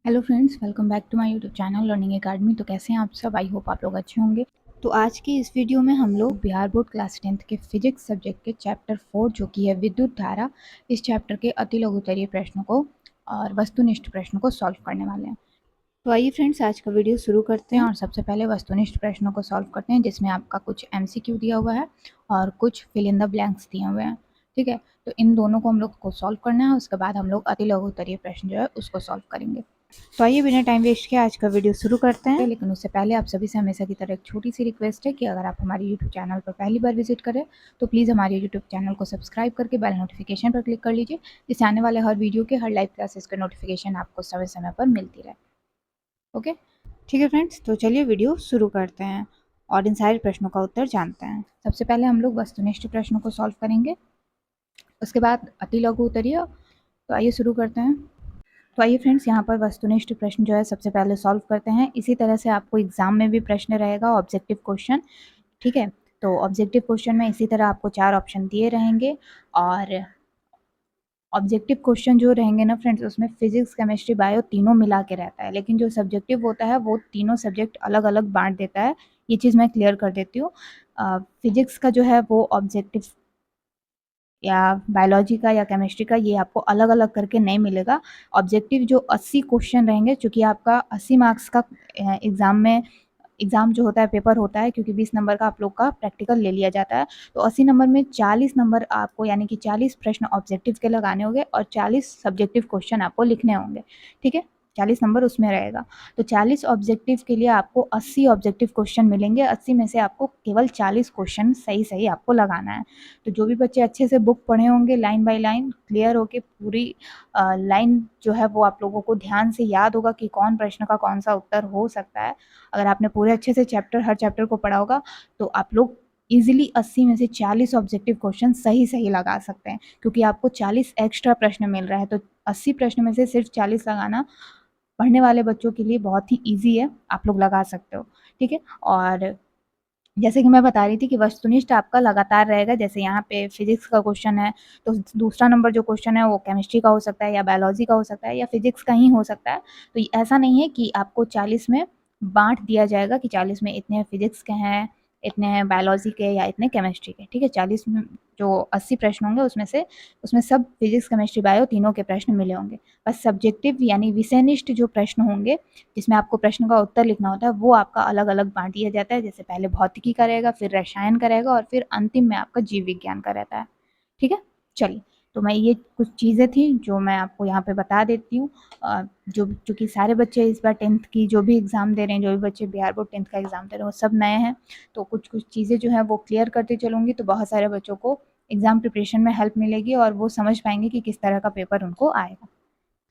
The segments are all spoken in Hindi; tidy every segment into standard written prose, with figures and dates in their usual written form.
Hello friends, welcome back to my YouTube channel learning academy. तो कैसे हैं आप सब? आई होप आप लोग अच्छे होंगे। तो आज की इस वीडियो में हम लोग बिहार बोर्ड क्लास 10th के फिजिक्स सब्जेक्ट के चैप्टर 4 जो कि है विद्युत धारा, इस चैप्टर के अति लघुत्तरीय प्रश्नों को और वस्तुनिष्ठ प्रश्नों को सॉल्व करने वाले हैं। तो आइए फ्रेंड्स, आज का वीडियो शुरू करते हैं और सबसे पहले वस्तुनिष्ठ प्रश्नों को सॉल्व करते हैं, जिसमें आपका कुछ MCQ दिया हुआ है और कुछ फिल इन द ब्लैंक्स दिए हुए हैं। ठीक है, तो इन दोनों को हम लोग को सॉल्व करना है। उसके बाद हम लोग अति लघुत्तरीय प्रश्न जो है उसको सॉल्व करेंगे। तो आइए बिना टाइम वेस्ट किए आज का वीडियो शुरू करते हैं। लेकिन उससे पहले आप सभी से हमेशा की तरह एक छोटी सी रिक्वेस्ट है कि अगर आप हमारे यूट्यूब चैनल पर पहली बार विजिट करें तो प्लीज़ हमारे यूट्यूब चैनल को सब्सक्राइब करके बेल नोटिफिकेशन पर क्लिक कर लीजिए, जिससे आने वाले हर वीडियो के, हर लाइव क्लासेस के नोटिफिकेशन आपको समय समय पर मिलती रहे। ओके, ठीक है फ्रेंड्स, तो चलिए वीडियो शुरू करते हैं और इन सारे प्रश्नों का उत्तर जानते हैं। सबसे पहले हम लोग वस्तुनिष्ठ प्रश्नों को सॉल्व करेंगे, उसके बाद अति लघु उत्तरीय। तो आइए शुरू करते हैं। तो आइए फ्रेंड्स, यहाँ पर वस्तुनिष्ठ प्रश्न जो है सबसे पहले सॉल्व करते हैं। इसी तरह से आपको एग्जाम में भी प्रश्न रहेगा, ऑब्जेक्टिव क्वेश्चन। ठीक है, तो ऑब्जेक्टिव क्वेश्चन में इसी तरह आपको 4 ऑप्शन दिए रहेंगे और ऑब्जेक्टिव क्वेश्चन जो रहेंगे ना फ्रेंड्स, उसमें फिजिक्स, केमिस्ट्री, बायो तीनों मिला के रहता है। लेकिन जो सब्जेक्टिव होता है वो तीनों सब्जेक्ट अलग अलग बांट देता है। ये चीज़ मैं क्लियर कर देती हूँ। फिजिक्स का जो है वो ऑब्जेक्टिव या बायोलॉजी का या केमिस्ट्री का, ये आपको अलग अलग करके नहीं मिलेगा। ऑब्जेक्टिव जो 80 क्वेश्चन रहेंगे, चूँकि आपका 80 मार्क्स का एग्ज़ाम जो होता है, पेपर होता है, क्योंकि 20 नंबर का आप लोग का प्रैक्टिकल ले लिया जाता है। तो 80 नंबर में 40 नंबर आपको, यानी कि 40 प्रश्न ऑब्जेक्टिव के लगाने होंगे और 40 सब्जेक्टिव क्वेश्चन आपको लिखने होंगे। ठीक है, 40 नंबर उसमें रहेगा। तो 40 ऑब्जेक्टिव के लिए आपको 80 ऑब्जेक्टिव क्वेश्चन मिलेंगे। 80 में से आपको केवल 40 क्वेश्चन सही सही आपको लगाना है। तो जो भी बच्चे अच्छे से बुक पढ़े होंगे, लाइन बाय लाइन क्लियर होके पूरी लाइन जो है वो आप लोगों को ध्यान से याद होगा कि कौन प्रश्न का कौन सा उत्तर हो सकता है। अगर आपने पूरे अच्छे से हर चैप्टर को पढ़ा होगा तो आप लोग ईजिली 80 में से 40 ऑब्जेक्टिव क्वेश्चन सही सही लगा सकते हैं, क्योंकि आपको 40 एक्स्ट्रा प्रश्न मिल रहा है। तो 80 प्रश्न में से सिर्फ 40 लगाना पढ़ने वाले बच्चों के लिए बहुत ही ईजी है, आप लोग लगा सकते हो। ठीक है, और जैसे कि मैं बता रही थी कि वस्तुनिष्ठ आपका लगातार रहेगा। जैसे यहाँ पे फिजिक्स का क्वेश्चन है तो दूसरा नंबर जो क्वेश्चन है वो केमिस्ट्री का हो सकता है या बायोलॉजी का हो सकता है या फिजिक्स का ही हो सकता है। तो ऐसा नहीं है कि आपको 40 में बांट दिया जाएगा कि 40 में इतने फिजिक्स के हैं, इतने हैं बायोलॉजी के या इतने केमिस्ट्री के। ठीक है, 40 में जो 80 प्रश्न होंगे उसमें सब फिजिक्स, केमिस्ट्री, बायो तीनों के प्रश्न मिले होंगे। बस सब्जेक्टिव यानी विषयनिष्ठ जो प्रश्न होंगे, जिसमें आपको प्रश्न का उत्तर लिखना होता है, वो आपका अलग अलग बांट दिया जाता है। जैसे पहले भौतिकी का रहेगा, फिर रसायन का रहेगा और फिर अंतिम में आपका जीव विज्ञान का रहता है। ठीक है, चलिए, तो मैं ये कुछ चीज़ें थी जो मैं आपको यहाँ पे बता देती हूँ। जो चूँकि सारे बच्चे इस बार 10th की जो भी एग्ज़ाम दे रहे हैं, जो भी बच्चे बिहार बोर्ड 10th का एग्ज़ाम दे रहे हैं, वो सब नए हैं। तो कुछ कुछ चीज़ें जो हैं वो क्लियर करती चलूँगी, तो बहुत सारे बच्चों को एग्ज़ाम प्रिपरेशन में हेल्प मिलेगी और वो समझ पाएंगे कि किस तरह का पेपर उनको आएगा।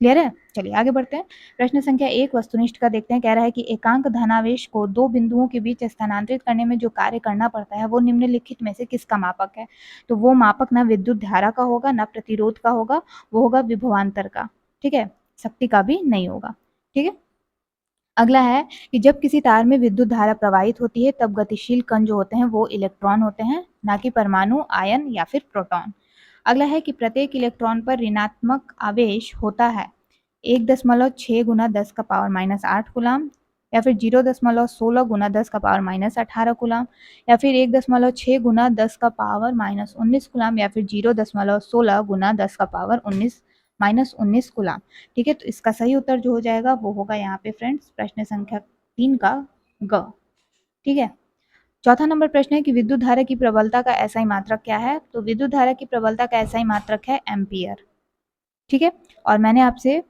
क्लियर है? चलिए आगे बढ़ते हैं। प्रश्न संख्या 1 वस्तुनिष्ठ का देखते हैं। कह रहा है कि एकांक धनावेश को 2 बिंदुओं के बीच स्थानांतरित करने में जो कार्य करना पड़ता है वो निम्नलिखित में से किसका मापक है? तो वो मापक ना विद्युत धारा का होगा, ना प्रतिरोध का होगा, वो होगा विभवांतर का। ठीक है, शक्ति का भी नहीं होगा। ठीक है, अगला है कि जब किसी तार में विद्युत धारा प्रवाहित होती है तब गतिशील कण जो होते हैं वो इलेक्ट्रॉन होते हैं, ना कि परमाणु, आयन या फिर प्रोटॉन। अगला है कि प्रत्येक इलेक्ट्रॉन पर ऋणात्मक आवेश होता है 1.6 गुना 10 का पावर माइनस 8 कूलाम, या फिर 0.16 गुना 10 का पावर माइनस 18 कूलाम, या फिर 1.6 गुना 10 का पावर माइनस 19 कूलाम, या फिर 0.16 गुना 10 का पावर माइनस 19 कूलाम। ठीक है, तो इसका सही उत्तर जो हो जाएगा वो होगा यहाँ पे फ्रेंड्स प्रश्न संख्या 3 का ग। ठीक है, चौथा नंबर प्रश्न है कि विद्युत धारा की प्रबलता का एसआई मात्रक क्या है? तो विद्युत धारा की प्रबलता का एसआई मात्रक है एम्पियर। ठीक है, और मैंने आपसे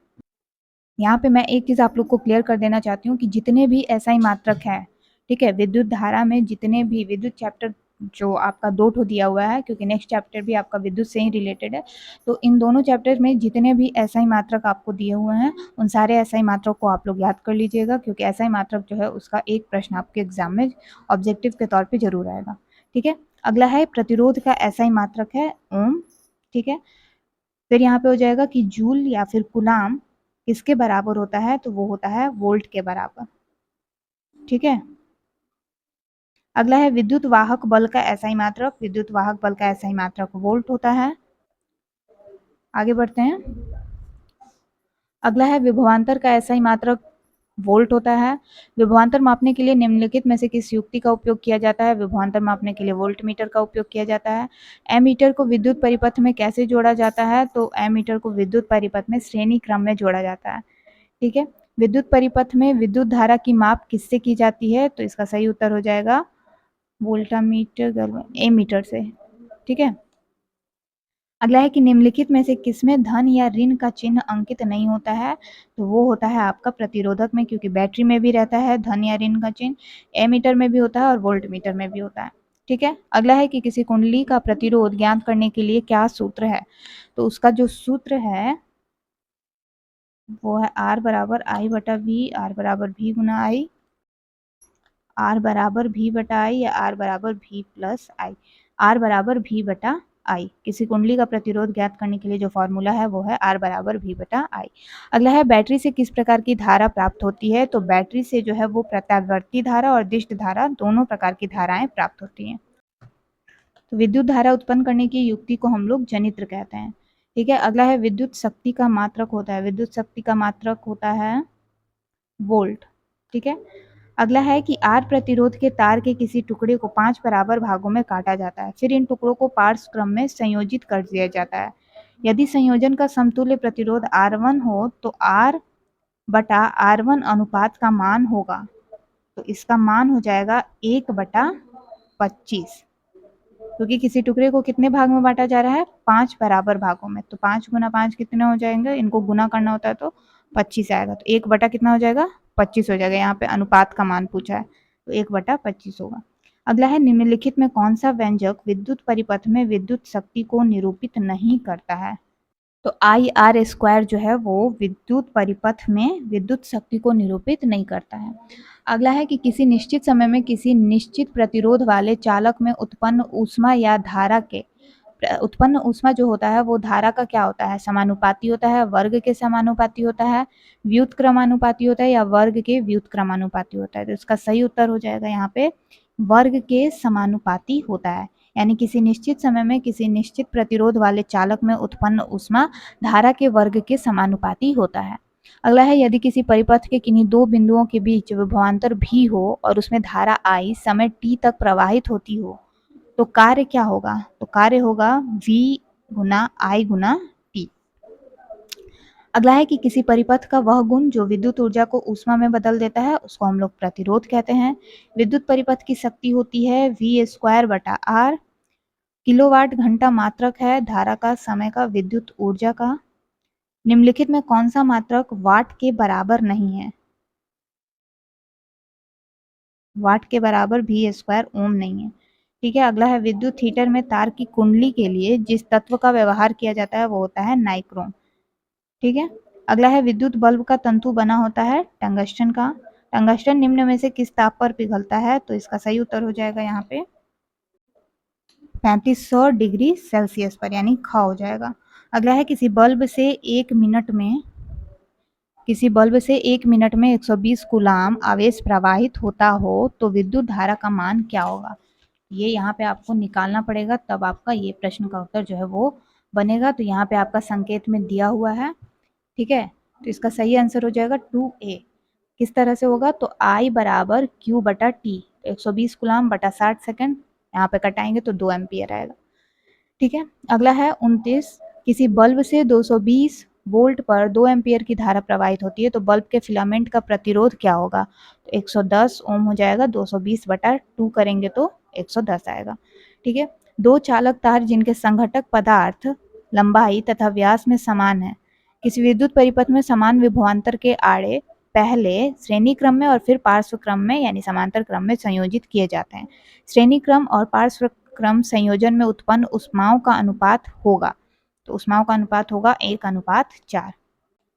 यहाँ पे मैं एक चीज़ आप लोग को क्लियर कर देना चाहती हूँ कि जितने भी एसआई मात्रक हैं, ठीक है, विद्युत धारा में जितने भी विद्युत चैप्टर जो आपका 2 ठो दिया हुआ है, क्योंकि नेक्स्ट चैप्टर भी आपका विद्युत से ही रिलेटेड है, तो इन दोनों चैप्टर में जितने भी एसआई मात्रक आपको दिए हुए हैं उन सारे एसआई मात्रक को आप लोग याद कर लीजिएगा, क्योंकि एसआई मात्रक जो है उसका एक प्रश्न आपके एग्जाम में ऑब्जेक्टिव के तौर पर जरूर आएगा। ठीक है, अगला है प्रतिरोध का एसआई मात्रक है ओम। ठीक है, फिर यहाँ पे हो जाएगा कि जूल या फिर कुलाम किसके बराबर होता है? तो वो होता है वोल्ट के बराबर। ठीक है, अगला है विद्युत वाहक बल का एसआई मात्रक। विद्युत वाहक बल का एसआई मात्रक वोल्ट होता है। आगे बढ़ते हैं। अगला है विभवांतर का ऐसा ही मात्रक वोल्ट होता है। विभवांतर मापने के लिए निम्नलिखित में से किस युक्ति का उपयोग किया जाता है? विभवांतर मापने के लिए वोल्ट मीटर का उपयोग किया जाता है। एमीटर को विद्युत परिपथ में कैसे जोड़ा जाता है? तो एमीटर को विद्युत परिपथ में श्रेणी क्रम में जोड़ा जाता है। ठीक है, विद्युत परिपथ में विद्युत धारा की माप किससे की जाती है? तो इसका सही उत्तर हो जाएगा वोल्टामीटर एमीटर से। ठीक है, अगला है कि निम्नलिखित में से किसमें धन या ऋण का चिन्ह अंकित नहीं होता है? तो वो होता है आपका प्रतिरोधक में, क्योंकि बैटरी में भी रहता है धन या ऋण का चिन्ह, एमीटर में भी होता है और वोल्ट मीटर में भी होता है। ठीक है, अगला है कि किसी कुंडली का प्रतिरोध ज्ञात करने के लिए क्या सूत्र है? तो उसका जो सूत्र है वो है R बराबर I बटा V, R बराबर V गुना I, R बराबर V बटा I या R बराबर V प्लस I, R बराबर V बटा I। किसी कुंडली का प्रतिरोध ज्ञात करने के लिए जो फॉर्मूला है वो है R बराबर V बटा I। अगला है बैटरी से किस प्रकार की धारा प्राप्त होती है? तो बैटरी से जो है वो प्रत्यावर्ती धारा और दिष्ट धारा दोनों प्रकार की धाराएं प्राप्त होती हैं। तो विद्युत धारा उत्पन्न करने की युक्ति को हम लोग जनित्र कहते हैं। ठीक है, अगला है विद्युत शक्ति का मात्रक होता है। विद्युत शक्ति का मात्रक होता है वोल्ट। ठीक है, अगला है कि आर प्रतिरोध के तार के किसी टुकड़े को 5 बराबर भागों में काटा जाता है, फिर इन टुकड़ों को पार्श्व क्रम में संयोजित कर दिया जाता है। यदि संयोजन का समतुल्य प्रतिरोध R1 हो तो R बटा R1 अनुपात का मान होगा, तो इसका मान हो जाएगा 1/25, क्योंकि किसी टुकड़े को कितने भाग में बांटा जा रहा है? 5 बराबर भागों में। तो 5 गुना 5 कितने हो जाएंगे? इनको गुना करना होता है तो 25 आएगा, तो 1 बटा कितना हो जाएगा? 25 हो जाएगा। यहाँ पे अनुपात का मान पूछा है तो 1/25 होगा। अगला है निम्नलिखित में कौन सा व्यंजक विद्युत परिपथ में विद्युत शक्ति को निरूपित नहीं करता है? तो IR² जो है वो विद्युत परिपथ में विद्युत शक्ति को निरूपित नहीं करता है। अगला है कि किसी निश्चित समय में किसी निश्चित प्रतिरोध वाले चालक में उत्पन्न ऊष्मा या धारा के उत्पन्न ऊष्मा जो होता है वो धारा का क्या होता है? समानुपाती होता है, वर्ग के समानुपाती होता है, व्युत्क्रमानुपाती होता है या वर्ग के व्युत्क्रमानुपाती होता है? तो इसका सही उत्तर हो जाएगा यहाँ पे वर्ग के समानुपाती होता है। यानी किसी निश्चित समय में किसी निश्चित प्रतिरोध वाले चालक में उत्पन्न ऊष्मा धारा के वर्ग के समानुपाती होता है। अगला है यदि किसी परिपथ के किन्हीं दो बिंदुओं के बीच विभवांतर भी हो और उसमें धारा I समय t तक प्रवाहित होती हो तो कार्य क्या होगा? तो कार्य होगा V Guna I Guna t। अगला है कि किसी परिपथ का वह गुण जो विद्युत ऊर्जा को ऊष्मा में बदल देता है उसको हम लोग प्रतिरोध कहते हैं। विद्युत परिपथ की शक्ति होती है V² बटा R। किलोवाट घंटा मात्रक है धारा का, समय का, विद्युत ऊर्जा का। निम्नलिखित में कौन सा मात्रक वाट के बराबर नहीं है? वाट के बराबर V² ओम नहीं है। ठीक है, अगला है विद्युत हीटर में तार की कुंडली के लिए जिस तत्व का व्यवहार किया जाता है वो होता है नाइक्रोम। ठीक है, अगला है विद्युत बल्ब का तंतु बना होता है टंगस्टन का। टंगस्टन निम्न में से किस ताप पर पिघलता है? तो इसका सही उत्तर हो जाएगा यहाँ पे 3500 डिग्री सेल्सियस पर, यानी ख हो जाएगा। अगला है किसी बल्ब से 1 मिनट में 120 कूलाम आवेश प्रवाहित होता हो तो विद्युत धारा का मान क्या होगा? ये यहाँ पे आपको निकालना पड़ेगा, तब आपका ये प्रश्न का उत्तर जो है वो बनेगा। तो यहाँ पे आपका संकेत में दिया हुआ है। ठीक है, तो इसका सही आंसर हो जाएगा 2A। किस तरह से होगा? तो I बराबर Q बटा T, 120 गुलाम बटा 60 सेकंड, यहाँ पे कटाएंगे तो 2 एम्पियर आएगा। ठीक है, अगला है 29, किसी बल्ब से 220 वोल्ट पर 2 एम्पियर की धारा प्रवाहित होती है तो बल्ब के फिलामेंट का प्रतिरोध क्या होगा? तो 110 ओम हो जाएगा, 220 बटा 2 करेंगे तो 110 आएगा। ठीक है, दो चालक तार जिनके संघटक पदार्थ लंबाई तथा व्यास में समान है किसी विद्युत परिपथ में समान विभवांतर के आड़े पहले श्रेणी क्रम में और फिर पार्श्व क्रम में यानी समांतर क्रम में संयोजित किए जाते हैं। श्रेणी क्रम और पार्श्व क्रम संयोजन में उत्पन्न ऊष्माओं का अनुपात होगा, तो ऊष्माओं का अनुपात होगा 1:4।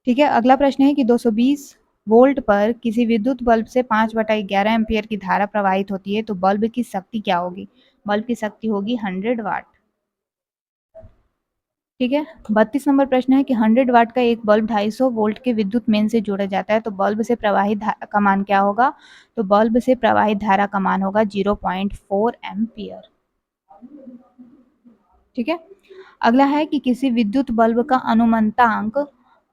ठीक है, अगला प्रश्न है कि 220 वोल्ट पर किसी विद्युत बल्ब से 5/11 एम्पियर की धारा प्रवाहित होती है तो बल्ब की शक्ति क्या होगी? बल्ब की शक्ति होगी 100 वाट। ठीक है, 32 नंबर प्रश्न है कि 100 वाट का एक बल्ब 250 वोल्ट के विद्युत मेन से जोड़ा जाता है तो बल्ब से प्रवाहित धारा का मान क्या होगा? तो बल्ब से प्रवाहित धारा का मान होगा 0.4 एम्पियर। ठीक है, अगला है कि किसी विद्युत बल्ब का अनुमंतांक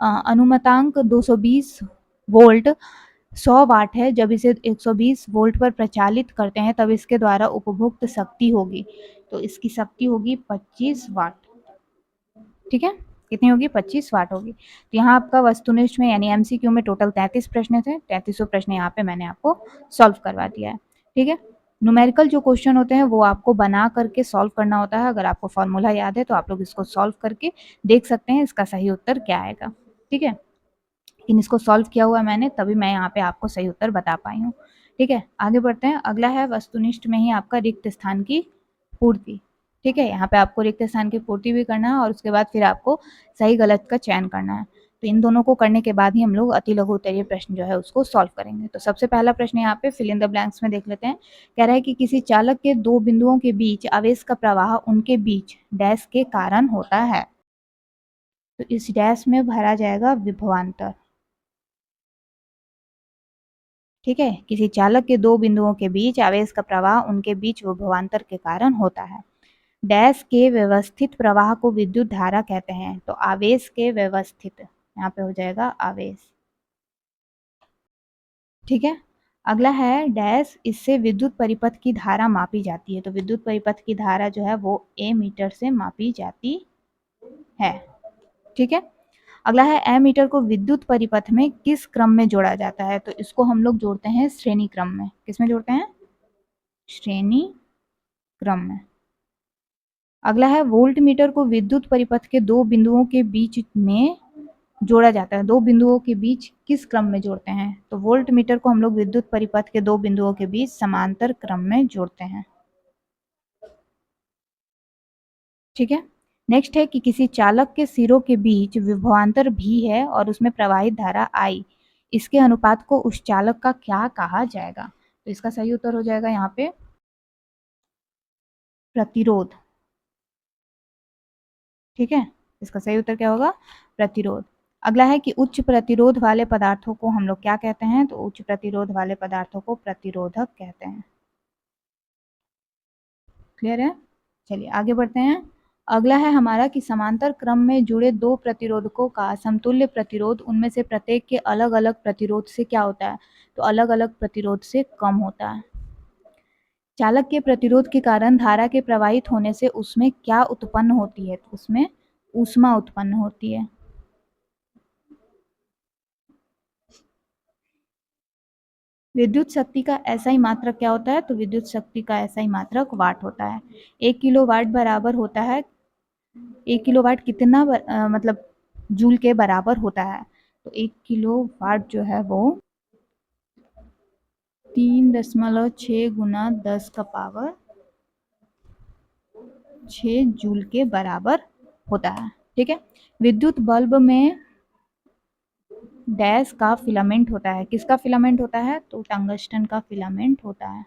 अनुमतांक 220 वोल्ट 100 वाट है। जब इसे 120 वोल्ट पर प्रचालित करते हैं तब इसके द्वारा उपभोक्त शक्ति होगी, तो इसकी शक्ति होगी 25 वाट। ठीक है, कितनी होगी? 25 वाट होगी। तो यहाँ आपका वस्तुनिष्ठ में यानी एमसीक्यू में टोटल 33 प्रश्न थे। 33 प्रश्न यहाँ पे मैंने आपको सॉल्व करवा दिया है। ठीक है, न्यूमेरिकल जो क्वेश्चन होते हैं वो आपको बना करके सॉल्व करना होता है। अगर आपको फॉर्मूला याद है तो आप लोग इसको सॉल्व करके देख सकते हैं इसका सही उत्तर क्या आएगा। ठीक है, लेकिन इसको सॉल्व किया हुआ मैंने, तभी मैं यहाँ पे आपको सही उत्तर बता पाई हूँ। ठीक है, आगे बढ़ते हैं। अगला है वस्तुनिष्ठ में ही आपका रिक्त स्थान की पूर्ति। ठीक है, यहाँ पे आपको रिक्त स्थान की पूर्ति भी करना है और उसके बाद फिर आपको सही गलत का चयन करना है। तो इन दोनों को करने के बाद ही हम लोग अति लघु उत्तरीय प्रश्न जो है उसको सॉल्व करेंगे। तो सबसे पहला प्रश्न यहाँ पे फिल इन द ब्लैंक्स में देख लेते हैं। कह रहा है कि किसी चालक के दो बिंदुओं के बीच आवेश का प्रवाह उनके बीच डैश के कारण होता है। तो इस डैश में भरा जाएगा विभवांतर। ठीक है, किसी चालक के दो बिंदुओं के बीच आवेश का प्रवाह उनके बीच विभवांतर के कारण होता है। डैश के व्यवस्थित प्रवाह को विद्युत धारा कहते हैं। तो आवेश के व्यवस्थित, यहाँ पे हो जाएगा आवेश। ठीक है, अगला है डैश, इससे विद्युत परिपथ की धारा मापी जाती है। तो विद्युत परिपथ की धारा जो है वो ए मीटर से मापी जाती है। ठीक है, अगला है एमीटर को विद्युत परिपथ में किस क्रम में जोड़ा जाता है। तो इसको हम लोग जोड़ते हैं श्रेणी क्रम में। किसमें जोड़ते हैं? श्रेणी क्रम में। अगला है वोल्ट मीटर को विद्युत परिपथ के दो बिंदुओं के बीच में जोड़ा जाता है। दो बिंदुओं के बीच किस क्रम में जोड़ते हैं? तो वोल्ट मीटर को हम लोग विद्युत परिपथ के दो बिंदुओं के बीच समांतर क्रम में जोड़ते हैं। ठीक है, नेक्स्ट है कि किसी चालक के सिरों के बीच विभवांतर भी है और उसमें प्रवाहित धारा आई, इसके अनुपात को उस चालक का क्या कहा जाएगा? तो इसका सही उत्तर हो जाएगा यहाँ पे प्रतिरोध। ठीक है, इसका सही उत्तर क्या होगा? प्रतिरोध। अगला है कि उच्च प्रतिरोध वाले पदार्थों को हम लोग क्या कहते हैं? तो उच्च प्रतिरोध वाले पदार्थों को प्रतिरोधक कहते हैं। क्लियर है? चलिए आगे बढ़ते हैं। अगला है हमारा कि समांतर क्रम में जुड़े दो प्रतिरोधकों का समतुल्य प्रतिरोध उनमें से प्रत्येक के अलग अलग प्रतिरोध से क्या होता है? तो अलग अलग प्रतिरोध से कम होता है। चालक के प्रतिरोध के कारण धारा के प्रवाहित होने से उसमें क्या उत्पन्न होती है? तो उसमें ऊष्मा उत्पन्न होती है। विद्युत शक्ति का एसआई मात्रक क्या होता है? तो विद्युत शक्ति का एसआई मात्रक वाट होता है। 1 किलो वाट बराबर होता है, 1 किलो वाट कितना मतलब जूल के बराबर होता है? तो 1 किलो वाट जो है वो 3.6 गुना 10 का पावर 6 जूल के बराबर होता है। ठीक है, विद्युत बल्ब में डैश का फिलामेंट होता है। किसका फिलामेंट होता है? तो टंगस्टन का फिलामेंट होता है।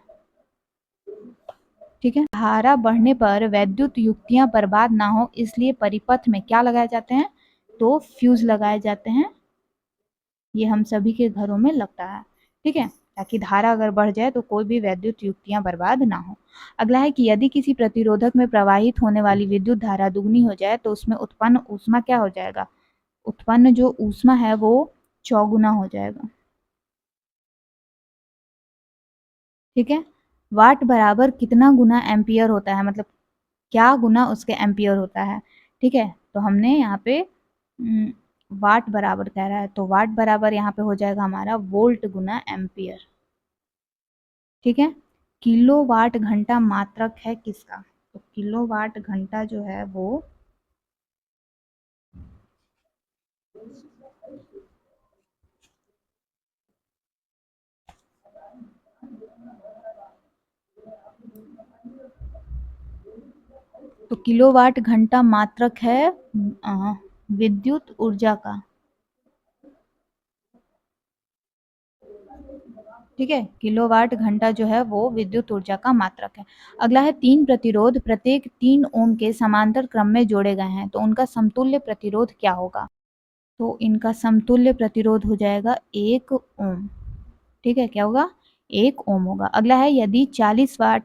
ठीक है, धारा बढ़ने पर वैद्युत युक्तियां बर्बाद ना हो इसलिए परिपथ में क्या लगाए जाते हैं? तो फ्यूज लगाए जाते हैं। ये हम सभी के घरों में लगता है। ठीक है, ताकि धारा अगर बढ़ जाए तो कोई भी वैद्युत युक्तियां बर्बाद ना हो। अगला है कि यदि किसी प्रतिरोधक में प्रवाहित होने वाली विद्युत धारा दुगनी हो जाए तो उसमें उत्पन्न ऊष्मा क्या हो जाएगा? उत्पन्न जो ऊष्मा है वो चौगुना हो जाएगा। ठीक है, वाट बराबर कितना गुना एम्पियर होता है, मतलब क्या गुना उसके एम्पियर होता है? ठीक है, तो हमने यहाँ पे वाट बराबर कह रहा है, तो वाट बराबर यहाँ पे हो जाएगा हमारा वोल्ट गुना एम्पियर। ठीक है, किलो वाट घंटा मात्रक है किसका? तो किलो वाट घंटा जो है वो तो किलोवाट घंटा मात्रक है विद्युत ऊर्जा का। ठीक है, किलोवाट घंटा जो है वो विद्युत ऊर्जा का मात्रक है। अगला है तीन प्रतिरोध प्रत्येक 3 ओम के समांतर क्रम में जोड़े गए हैं, तो उनका समतुल्य प्रतिरोध क्या होगा? तो इनका समतुल्य प्रतिरोध हो जाएगा 1 ओम। ठीक है, क्या होगा? 1 ओम होगा। अगला है यदि 40 वाट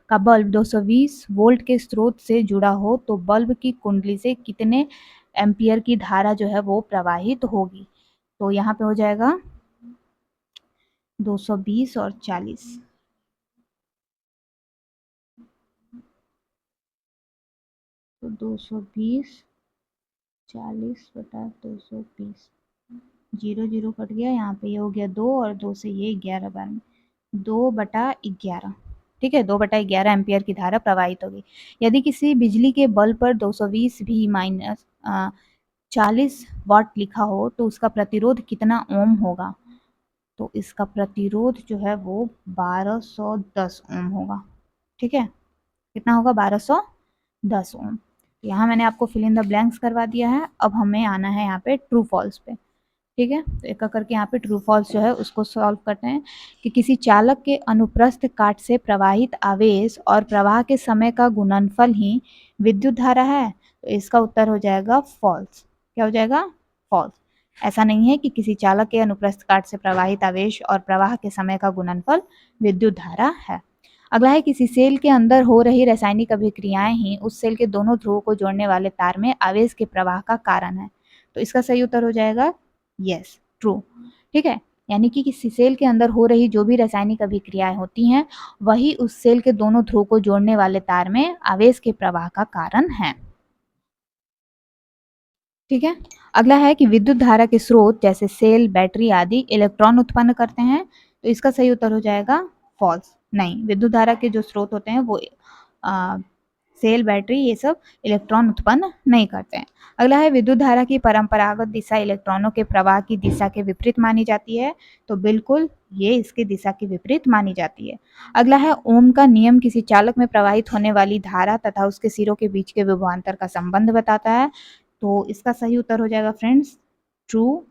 का बल्ब 220 वोल्ट के स्रोत से जुड़ा हो तो बल्ब की कुंडली से कितने एम्पियर की धारा जो है वो प्रवाहित होगी। तो यहाँ पे हो जाएगा 220 और 40। तो 220 40/220, 0 कट गया, यहाँ पे ये हो गया 2 और 2 से ये 11 बार में 2/11। ठीक है, 2/11 एम्पियर की धारा प्रवाहित होगी। यदि किसी बिजली के बल्ब पर 220 भी माइनस 40 वाट लिखा हो तो उसका प्रतिरोध कितना ओम होगा? तो इसका प्रतिरोध जो है वो 1210 ओम होगा। ठीक है, कितना होगा? 1210 ओम। यहाँ मैंने आपको फिल इन द ब्लैंक्स करवा दिया है। अब हमें आना है यहाँ पे ट्रू फॉल्स पे। ठीक है, तो एक करके यहाँ पे ट्रू फॉल्स जो है उसको सॉल्व करते हैं कि किसी चालक के अनुप्रस्थ काट से प्रवाहित आवेश और प्रवाह के समय का गुणनफल ही विद्युत धारा है। तो इसका उत्तर हो जाएगा फॉल्स। क्या हो जाएगा? फॉल्स। ऐसा नहीं है कि किसी चालक के अनुप्रस्थ काट से प्रवाहित आवेश और प्रवाह के समय का गुणनफल विद्युत धारा है। अगला है, किसी सेल के अंदर हो रही रासायनिक अभिक्रियाएं ही उस सेल के दोनों ध्रुवों को जोड़ने वाले तार में आवेश के प्रवाह का कारण है। तो इसका सही उत्तर हो जाएगा यस, ट्रू। ठीक है, यानी कि किसी सेल के अंदर हो रही जो भी रासायनिक अभिक्रियाएं होती हैं वही उस सेल के दोनों ध्रुव को जोड़ने वाले तार में आवेश के प्रवाह का कारण है। ठीक है, अगला है कि विद्युत धारा के स्रोत जैसे सेल, बैटरी आदि इलेक्ट्रॉन उत्पन्न करते हैं। तो इसका सही उत्तर हो जाएगा फॉल्स। नहीं, विद्युत धारा के जो स्रोत होते हैं वो सेल, बैटरी ये सब इलेक्ट्रॉन उत्पन्न नहीं करते हैं। अगला है, विद्युत धारा की परंपरागत दिशा इलेक्ट्रॉनों के प्रवाह की दिशा के विपरीत मानी जाती है। तो बिल्कुल ये इसकी दिशा के विपरीत मानी जाती है। अगला है, ओम का नियम किसी चालक में प्रवाहित होने वाली धारा तथा उसके सिरों के बीच के विभवांतर का संबंध बताता है। तो इसका सही उत्तर हो जाएगा फ्रेंड्स ट्रू,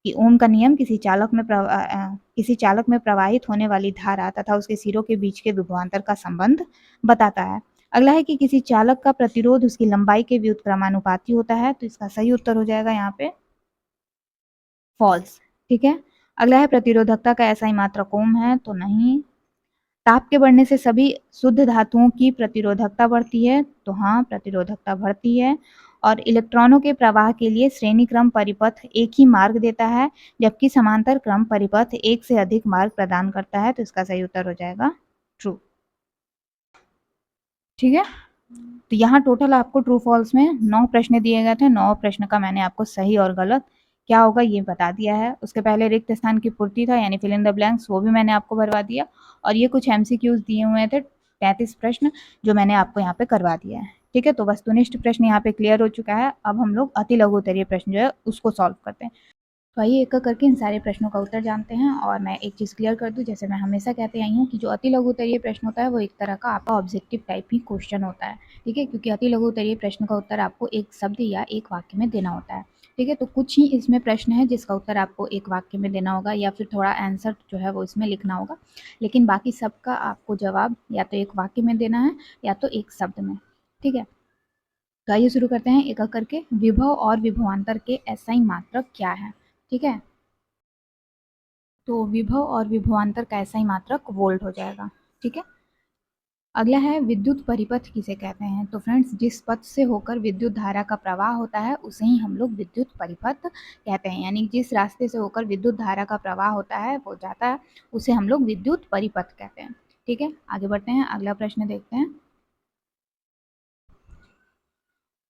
कि ओम का नियम किसी चालक में प्रवाहित होने वाली धारा तथा उसके सिरों के बीच के विभवांतर का संबंध बताता है। अगला है कि किसी चालक का प्रतिरोध उसकी लंबाई के व्युत्क्रमानुपाती होता है। तो इसका सही उत्तर हो जाएगा यहाँ पे फॉल्स। ठीक है, अगला है, प्रतिरोधकता का ऐसा ही मात्रक ओम है। तो नहीं। ताप के बढ़ने से सभी शुद्ध धातुओं की प्रतिरोधकता बढ़ती है। तो हाँ, प्रतिरोधकता बढ़ती है। और इलेक्ट्रॉनों के प्रवाह के लिए श्रेणी क्रम परिपथ एक ही मार्ग देता है, जबकि समांतर क्रम परिपथ एक से अधिक मार्ग प्रदान करता है। तो इसका सही उत्तर हो जाएगा ट्रू। ठीक है, तो यहाँ टोटल आपको ट्रू फॉल्स में 9 प्रश्न दिए गए थे। 9 प्रश्न का मैंने आपको सही और गलत क्या होगा ये बता दिया है। उसके पहले रिक्त स्थान की पूर्ति था, यानी फिल इन द ब्लैंक्स, वो भी मैंने आपको भरवा दिया। और ये कुछ एमसीक्यूज दिए हुए थे 33 प्रश्न जो मैंने आपको यहाँ पे करवा दिया है। ठीक है, तो वस्तुनिष्ठ प्रश्न यहाँ पे क्लियर हो चुका है। अब हम लोग अति लघु उत्तरीय प्रश्न जो है उसको सॉल्व करते हैं। तो आइए एक करके इन सारे प्रश्नों का उत्तर जानते हैं। और मैं एक चीज़ क्लियर कर दूं, जैसे मैं हमेशा कहते आई हूँ कि जो अति लघु उत्तरीय प्रश्न होता है वो एक तरह का आपका ऑब्जेक्टिव टाइप ही क्वेश्चन होता है। ठीक है, क्योंकि अति लघु उत्तरीय प्रश्न का उत्तर आपको एक शब्द या एक वाक्य में देना होता है। ठीक है, तो कुछ ही इसमें प्रश्न है जिसका उत्तर आपको एक वाक्य में देना होगा या फिर थोड़ा आंसर जो है वो इसमें लिखना होगा, लेकिन बाकी सबका आपको जवाब या तो एक वाक्य में देना है या तो एक शब्द में। ठीक है, तो आइए शुरू करते हैं एक एक करके। विभव और विभवांतर के एसआई मात्रक क्या है? ठीक है, तो विभव और विभवांतर का ऐसा ही मात्रक वोल्ट हो जाएगा। ठीक है, अगला है, विद्युत परिपथ किसे कहते हैं? तो फ्रेंड्स, जिस पथ से होकर विद्युत धारा का प्रवाह होता है उसे ही हम लोग विद्युत परिपथ कहते हैं। यानी जिस रास्ते से होकर विद्युत धारा का प्रवाह होता है वो जाता है उसे हम लोग विद्युत परिपथ कहते हैं। ठीक है, आगे बढ़ते हैं, अगला प्रश्न देखते हैं।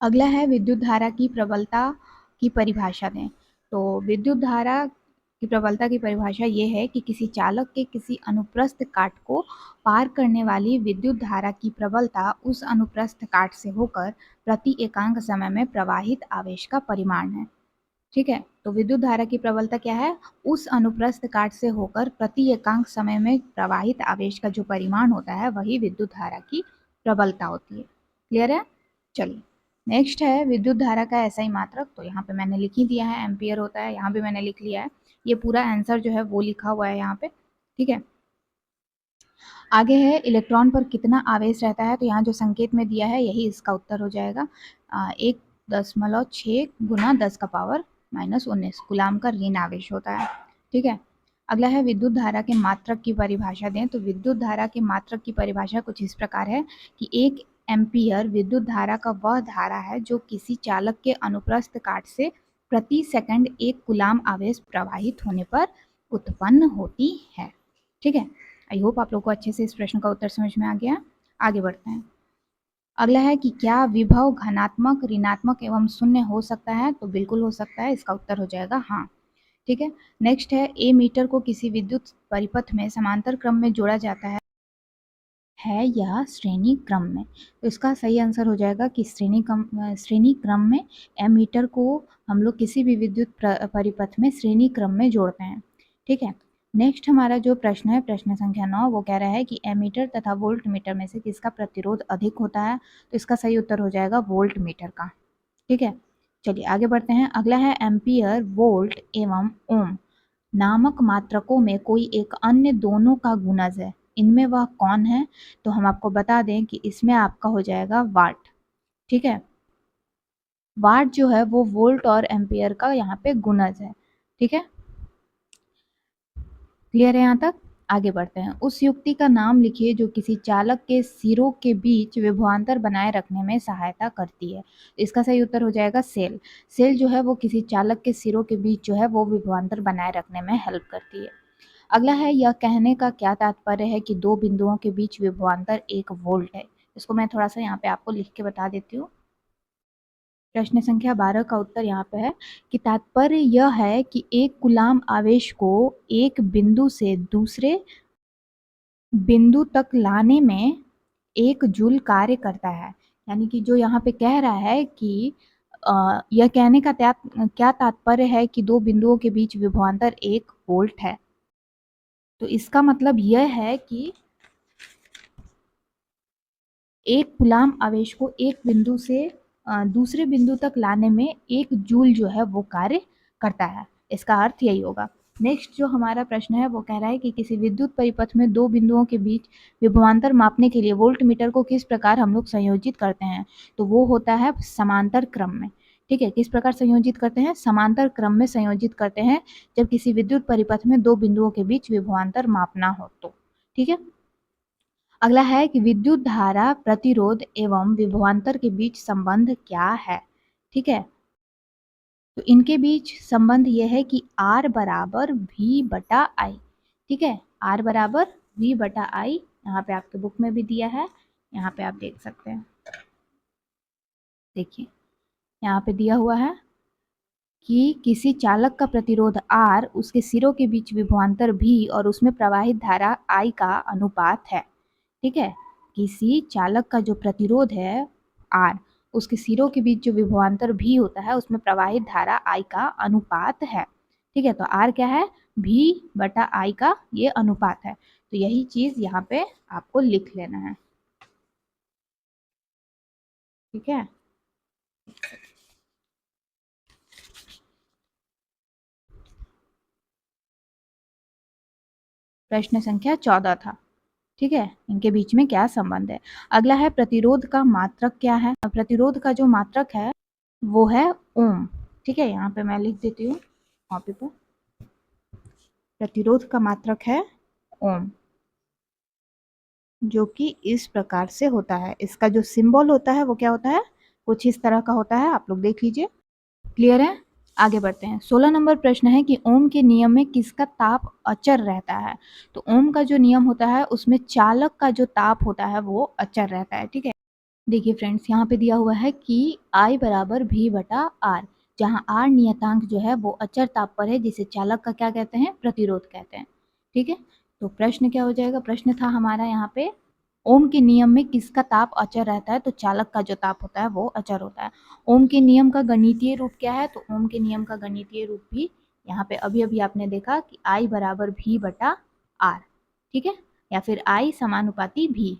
अगला है, विद्युत धारा की प्रबलता की परिभाषा दें। तो विद्युत धारा की प्रबलता की परिभाषा ये है कि किसी चालक के किसी अनुप्रस्थ काट को पार करने वाली विद्युत धारा की प्रबलता उस अनुप्रस्थ काट से होकर प्रति एकांक समय में प्रवाहित आवेश का परिमाण है। ठीक है, तो विद्युत धारा की प्रबलता क्या है? उस अनुप्रस्थ काट से होकर प्रति एकांक समय में प्रवाहित आवेश का जो परिमाण होता है वही विद्युत धारा की प्रबलता होती है। क्लियर है? चलिए, नेक्स्ट है, विद्युत धारा का एसआई मात्रक। तो यहाँ पे मैंने लिख ही दिया है, एम्पियर होता है, यहाँ भी मैंने लिख लिया है। ये पूरा आंसर जो है वो लिखा हुआ है यहाँ पे। ठीक है, आगे है, इलेक्ट्रॉन पर कितना आवेश रहता है? तो यहाँ जो संकेत में दिया है यही इसका उत्तर हो जाएगा। 1.6 गुना 10 का पावर -19 गुलाम का ऋण आवेश होता है। ठीक है, अगला है, विद्युत धारा के मात्रक की परिभाषा दें। तो विद्युत धारा के मात्रक की परिभाषा कुछ इस प्रकार है कि एक एम्पियर विद्युत धारा का वह धारा है जो किसी चालक के अनुप्रस्थ काट से प्रति सेकंड 1 कूलाम आवेश प्रवाहित होने पर उत्पन्न होती है। ठीक है, आई होप आप लोग को अच्छे से इस प्रश्न का उत्तर समझ में आ गया। आगे बढ़ते हैं। अगला है कि क्या विभव धनात्मक, ऋणात्मक एवं शून्य हो सकता है? तो बिल्कुल हो सकता है, इसका उत्तर हो जाएगा हाँ। ठीक है, नेक्स्ट है ए मीटर को किसी विद्युत परिपथ में समांतर क्रम में जोड़ा जाता है या श्रेणी क्रम में? तो इसका सही आंसर हो जाएगा कि श्रेणी क्रम में एमीटर को हम लोग किसी भी विद्युत परिपथ में श्रेणी क्रम में जोड़ते हैं। ठीक है, नेक्स्ट हमारा जो प्रश्न है, प्रश्न संख्या 9, वो कह रहा है कि एमीटर तथा वोल्ट मीटर में से किसका प्रतिरोध अधिक होता है? तो इसका सही उत्तर हो जाएगा वोल्ट मीटर का। ठीक है, चलिए आगे बढ़ते हैं। अगला है एम्पियर, वोल्ट एवं ओम नामक मात्रकों में कोई एक अन्य दोनों का गुणज है, इनमें वह कौन है? तो हम आपको बता दें कि इसमें आपका हो जाएगा वाट। ठीक है, वाट जो है वो वोल्ट और एम्पियर का यहाँ पे गुणज है। ठीक है, क्लियर है यहाँ तक? आगे बढ़ते हैं। उस युक्ति का नाम लिखिए जो किसी चालक के सिरों के बीच विभवांतर बनाए रखने में सहायता करती है। इसका सही उत्तर हो जाएगा सेल। सेल जो है वो किसी चालक के सिरों के बीच जो है वो विभवांतर बनाए रखने में हेल्प करती है। अगला है, यह कहने का क्या तात्पर्य है कि दो बिंदुओं के बीच विभवांतर 1 वोल्ट है? इसको मैं थोड़ा सा यहाँ पे आपको लिख के बता देती हूँ। प्रश्न संख्या 12 का उत्तर यहाँ पे है कि तात्पर्य यह है कि एक कूलाम आवेश को एक बिंदु से दूसरे बिंदु तक लाने में 1 जूल कार्य करता है। यानी कि जो यहाँ पे कह रहा है कि यह कहने का क्या तात्पर्य है कि दो बिंदुओं के बीच विभवांतर 1 वोल्ट है? तो इसका मतलब यह है कि एक कूलाम आवेश को एक बिंदु से दूसरे बिंदु तक लाने में 1 जूल जो है वो कार्य करता है। इसका अर्थ यही होगा। नेक्स्ट जो हमारा प्रश्न है वो कह रहा है कि किसी विद्युत परिपथ में दो बिंदुओं के बीच विभवांतर मापने के लिए वोल्ट मीटर को किस प्रकार हम लोग संयोजित करते हैं? तो वो होता है समांतर क्रम में। ठीक है, किस प्रकार संयोजित करते हैं? समांतर क्रम में संयोजित करते हैं जब किसी विद्युत परिपथ में दो बिंदुओं के बीच विभवांतर मापना हो तो। ठीक है, अगला है कि विद्युत धारा, प्रतिरोध एवं विभवांतर के बीच संबंध क्या है? ठीक है, तो इनके बीच संबंध यह है कि R बराबर V बटा I। ठीक है, R बराबर V बटा I, यहाँ पे आपके बुक में भी दिया है, यहाँ पे आप देख सकते हैं। देखिए यहाँ पे दिया हुआ है कि किसी चालक का प्रतिरोध R, उसके सिरों के बीच विभवांतर V और उसमें प्रवाहित धारा I का अनुपात है। ठीक है, किसी चालक का जो प्रतिरोध है R, उसके सिरों के बीच जो विभवांतर V होता है उसमें प्रवाहित धारा I का अनुपात है। ठीक है, तो R क्या है? V बटा I का ये अनुपात है। तो यही चीज यहाँ पे आपको लिख लेना है। ठीक है, प्रश्न संख्या 14 था। ठीक है, इनके बीच में क्या संबंध है? अगला है प्रतिरोध का मात्रक क्या है? प्रतिरोध का जो मात्रक है वो है ओम। ठीक है, यहाँ पे मैं लिख देती हूँ कॉपी पर। प्रतिरोध का मात्रक है ओम, जो कि इस प्रकार से होता है। इसका जो सिंबल होता है वो क्या होता है? कुछ इस तरह का होता है, आप लोग देख लीजिए। क्लियर है? आगे बढ़ते हैं। 16 नंबर प्रश्न है कि ओम के नियम में किसका ताप अचर रहता है? तो ओम का जो नियम होता है उसमें चालक का जो ताप होता है वो अचर रहता है। ठीक है, देखिए फ्रेंड्स, यहाँ पे दिया हुआ है कि I बराबर V बटा R, जहाँ R नियतांक जो है वो अचर ताप पर है, जिसे चालक का क्या कहते हैं? प्रतिरोध कहते हैं। ठीक है, तो प्रश्न क्या हो जाएगा? प्रश्न था हमारा यहाँ पे, ओम के नियम में किसका ताप अचर रहता है? तो चालक का जो ताप होता है वो अचर होता है। ओम के नियम का गणितीय रूप क्या है? तो ओम के नियम का गणितीय रूप भी यहाँ पे अभी अभी आपने देखा कि I बराबर V बटा R। ठीक है, या फिर I समानुपाती V।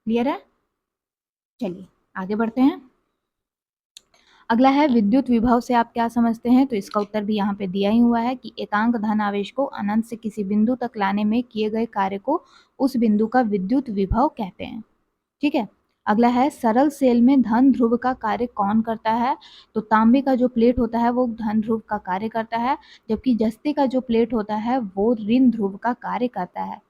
क्लियर है? चलिए आगे बढ़ते हैं। अगला है विद्युत विभव से आप क्या समझते हैं? तो इसका उत्तर भी यहाँ पे दिया ही हुआ है कि एकांक धन आवेश को अनंत से किसी बिंदु तक लाने में किए गए कार्य को उस बिंदु का विद्युत विभव कहते हैं। ठीक है, अगला है सरल सेल में धन ध्रुव का कार्य कौन करता है? तो तांबे का जो प्लेट होता है वो धन ध्रुव का कार्य करता है, जबकि जस्ते का जो प्लेट होता है वो ऋण ध्रुव का कार्य करता है।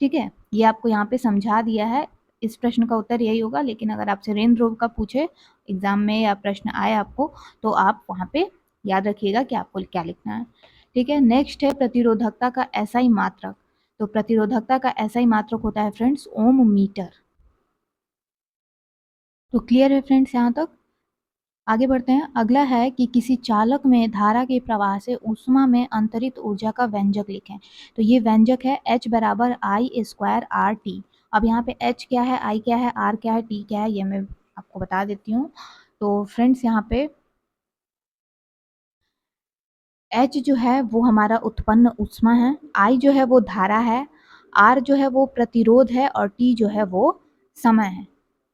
ठीक है, ये आपको यहाँ पे समझा दिया है। इस प्रश्न का उत्तर यही होगा। लेकिन अगर आपसे रेन ध्रुव का पूछे एग्जाम में या प्रश्न आए आपको, तो आप वहाँ पे याद रखिएगा कि आपको क्या लिखना है। ठीक है, नेक्स्ट है प्रतिरोधकता का एसआई मात्रक। तो प्रतिरोधकता का एसआई मात्रक होता है फ्रेंड्स ओम मीटर। तो क्लियर है फ्रेंड्स यहाँ तक? आगे बढ़ते हैं। अगला है कि किसी चालक में धारा के प्रवाह से ऊष्मा में अंतरित ऊर्जा का व्यंजक लिखें। तो ये व्यंजक है H बराबर आई स्क्वायर आर टी। अब यहाँ पे H क्या है, I क्या है, R क्या है, T क्या है, ये मैं आपको बता देती हूँ। तो फ्रेंड्स यहाँ पे H जो है वो हमारा उत्पन्न ऊष्मा है, I जो है वो धारा है, R जो है वो प्रतिरोध है और T जो है वो समय है।